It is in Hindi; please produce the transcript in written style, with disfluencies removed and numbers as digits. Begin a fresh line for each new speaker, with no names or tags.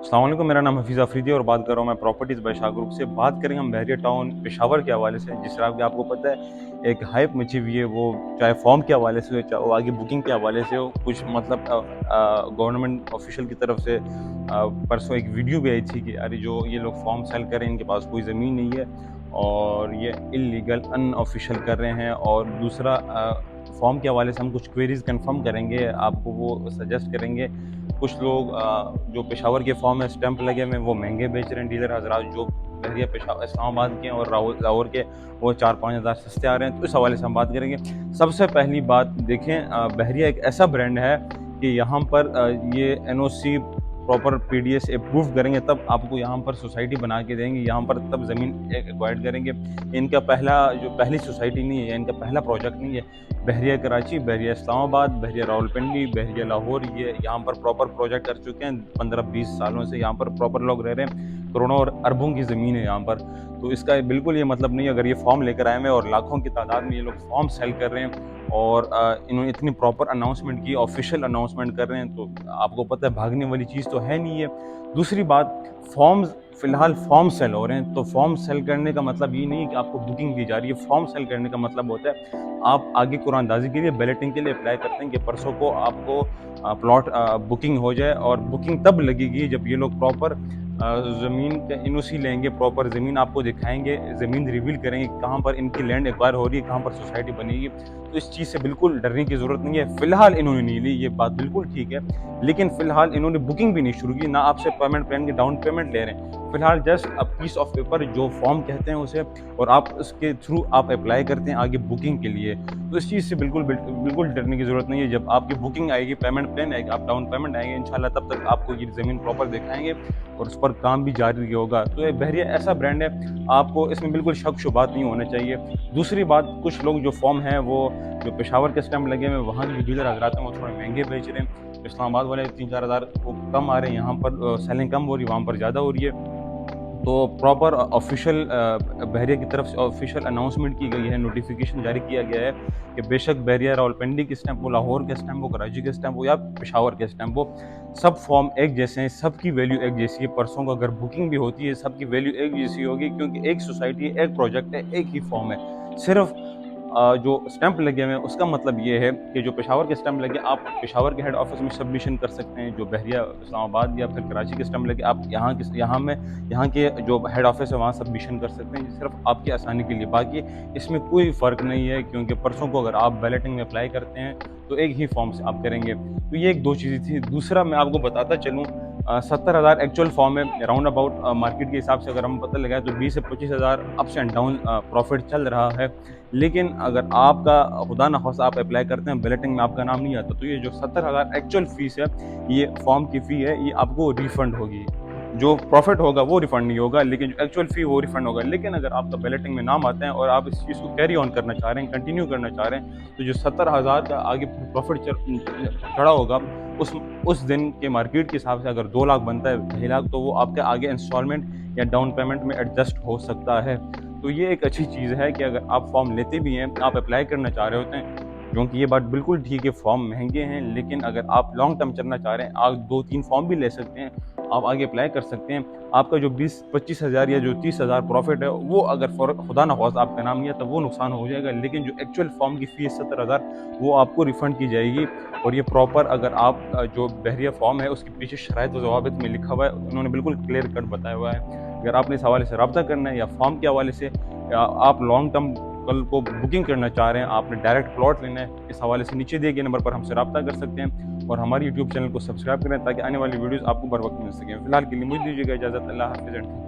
अस्सलाम वालेकुम, मेरा नाम हफीज़ अफरीदी और बात कर रहा हूँ मैं प्रॉपर्टीज़ बाय शाह ग्रुप से। बात करेंगे हम बहरिया टाउन पेशावर के हवाले से। जिस तरह कि आपको पता है एक हाइप मची हुई है, वो चाहे फॉर्म के हवाले से हो, चाहे वो आगे बुकिंग के हवाले से हो। कुछ मतलब गवर्नमेंट ऑफिशियल की तरफ से परसों एक वीडियो भी आई थी कि अरे जो ये लोग फॉर्म सेल कर रहे हैं, इनके पास कोई ज़मीन नहीं है और ये इलीगल अनऑफिशियल कर रहे हैं। और दूसरा फॉर्म के हवाले से हम कुछ क्वेरीज कंफर्म करेंगे, आपको वो सजेस्ट करेंगे। कुछ लोग जो पेशावर के फॉर्म में स्टैंप लगे हुए हैं वो महंगे बेच रहे हैं डीलर हजरात, जो बहरिया पेशावर इस्लामाबाद के और लाहौर के वो 4-5 हज़ार सस्ते आ रहे हैं। तो इस हवाले से हम बात करेंगे। सबसे पहली बात देखें, बहरिया एक ऐसा ब्रांड है कि यहाँ पर ये एनओसी प्रॉपर पीडीएस अप्रूव करेंगे तब आपको यहाँ पर सोसाइटी बना के देंगे, यहाँ पर तब ज़मीन एक्वायर्ड करेंगे। इनका पहली सोसाइटी नहीं है, इनका पहला प्रोजेक्ट नहीं है। बहरिया कराची, बहरिया इस्लामाबाद, बहरिया रावलपिंडी, बहरिया लाहौर, ये यहाँ पर प्रॉपर प्रोजेक्ट कर चुके हैं। 15-20 सालों से यहाँ पर प्रॉपर लोग रह रहे हैं। करोड़ों और अरबों की ज़मीन है यहाँ पर। तो इसका बिल्कुल ये मतलब नहीं, अगर ये फॉर्म लेकर आए हुए और लाखों की तादाद में ये लोग फॉर्म सेल कर रहे हैं और इन्होंने इतनी प्रॉपर अनाउंसमेंट की, ऑफिशियल अनाउंसमेंट कर रहे हैं, तो आपको पता है भागने वाली चीज़ तो है नहीं है। दूसरी बात, फॉर्म्स फिलहाल फॉर्म सेल हो रहे हैं, तो फॉर्म सेल करने का मतलब ये नहीं है कि आपको बुकिंग दी जा रही है। फॉर्म सेल करने का मतलब होता है आप आगे कुरानदाजी के लिए, बैलेटिंग के लिए अप्लाई करते हैं कि परसों को आपको प्लॉट बुकिंग हो जाए। और बुकिंग तब लगेगी जब ये लोग प्रॉपर ज़मीन का एनओसी लेंगे, प्रॉपर ज़मीन आपको दिखाएंगे, ज़मीन रिवील करेंगे कहाँ पर इनकी लैंड एक्वायर हो रही है, कहाँ पर सोसाइटी बनेगी। तो इस चीज़ से बिल्कुल डरने की ज़रूरत नहीं है। फ़िलहाल इन्होंने नहीं ली, ये बात बिल्कुल ठीक है, लेकिन फ़िलहाल इन्होंने बुकिंग भी नहीं शुरू की, ना आपसे पेमेंट प्लान की डाउन पेमेंट ले रहे हैं। फ़िलहाल just a piece of paper, जो फॉर्म कहते हैं उसे, और आप उसके थ्रू आप अप्लाई करते हैं आगे बुकिंग के लिए। तो इस चीज़ से बिल्कुल डरने की ज़रूरत नहीं है। जब आपकी बुकिंग आएगी, पेमेंट प्लान आएगा, आप डाउन पेमेंट आएंगे, इंशाल्लाह तब तक आपको ये ज़मीन प्रॉपर दिखाएंगे और उस पर काम भी जारी होगा। तो ये बहरिया ऐसा ब्रांड है, आपको इसमें बिल्कुल शक शुबात नहीं होना चाहिए। दूसरी बात, कुछ लोग जो फॉर्म है वो जो पेशावर के स्टैम्प लगे हुए वहाँ के डीलर हजरात हैं वो थोड़े महंगे बेच रहे हैं। इस्लामाबाद वाले 3-4 हज़ार को कम आ रहे हैं, यहाँ पर सेलिंग कम हो रही है, वहाँ पर ज़्यादा हो रही है। तो प्रॉपर ऑफिशियल बहरिया की तरफ से ऑफिशियल अनाउंसमेंट की गई है, नोटिफिकेशन जारी किया गया है कि बेशक बहरिया रावलपिंडी के स्टैंप हो, लाहौर के स्टैंप हो, कराची के स्टैंप हो या पेशावर के स्टैंप हो, सब फॉर्म एक जैसे हैं, सबकी वैल्यू एक जैसी है। परसों को अगर बुकिंग भी होती है, सबकी वैल्यू एक जैसी होगी, क्योंकि एक सोसाइटी, एक प्रोजेक्ट है, एक ही फॉर्म है। सिर्फ जो स्टैंप लगे हुए हैं उसका मतलब ये है कि जो पेशावर के स्टैंप लगे, आप पेशावर के हेड ऑफिस में सबमिशन कर सकते हैं। जो बहरिया इस्लामाबाद या फिर कराची के स्टैंप लगे, आप यहाँ के जो हेड ऑफिस है वहाँ सबमिशन कर सकते हैं, सिर्फ आपकी आसानी के लिए। बाकी इसमें कोई फ़र्क नहीं है, क्योंकि परसों को अगर आप बैलेटिंग में अप्लाई करते हैं तो एक ही फॉर्म से आप करेंगे। तो ये एक दो चीज़ें थी। दूसरा मैं आपको बताता चलूँ, 70,000 एक्चुअल फॉर्म है राउंड अबाउट। मार्केट के हिसाब से अगर हम पता लगाए तो 20 से 25,000 अप्स एंड डाउन प्रॉफिट चल रहा है। लेकिन अगर आपका खुदा न खास्ता आप अप्लाई करते हैं, बैलेटिंग में आपका नाम नहीं आता, तो ये जो 70,000 एक्चुअल फ़ीस है, ये फॉर्म की फ़ी है, ये आपको रिफ़ंड होगी। जो प्रॉफिट होगा वो रिफंड नहीं होगा, लेकिन जो एक्चुअल फ़ी वो रिफंड होगा। लेकिन अगर आपका बैलेटिंग में नाम आता है और आप इस चीज़ को कैरी ऑन करना चाह रहे हैं, कंटिन्यू करना चाह रहे हैं, तो जो 70,000 का आगे प्रॉफिट चढ़ा होगा, उस दिन के मार्केट के हिसाब से अगर 2 लाख बनता है, 2.5 लाख, तो वो आपके आगे इंस्टॉलमेंट या डाउन पेमेंट में एडजस्ट हो सकता है। तो ये एक अच्छी चीज़ है कि अगर आप फॉर्म लेते भी हैं, आप अप्लाई करना चाह रहे होते हैं, क्योंकि ये बात बिल्कुल ठीक है, फॉर्म महंगे हैं, लेकिन अगर आप लॉन्ग टर्म चलना चाह रहे हैं, आप 2-3 फॉर्म भी ले सकते हैं, आप आगे अप्लाई कर सकते हैं। आपका जो 20-25 हज़ार या जो 30 हज़ार प्रॉफिट है, वो अगर खुदा न ख्वास्ता आपका नाम नहीं है, तब वो नुकसान हो जाएगा। लेकिन जो एक्चुअल फॉर्म की फ़ीस 70,000, वो आपको रिफ़ंड की जाएगी। और ये प्रॉपर, अगर आप जो बहरिया फॉर्म है उसके पीछे शराइत व ज़वाबित में लिखा हुआ है, उन्होंने बिल्कुल क्लियर कट बताया हुआ है। अगर आपने इस हवाले से रब्ता करना है या फॉर्म के हवाले से, या आप लॉन्ग टर्म कल को बुकिंग करना चाह रहे हैं, आपने डायरेक्ट प्लॉट लेना है, इस हवाले से नीचे दिए गए नंबर पर हमसे रब्ता कर सकते हैं। और हमारे यूट्यूब चैनल को सब्सक्राइब करें ताकि आने वाली वीडियोज़ आपको बर वक्त मिल सकें। फिलहाल के लिए मुझे दीजिएगा इजाज़त। अल्लाह हाफ़िज़।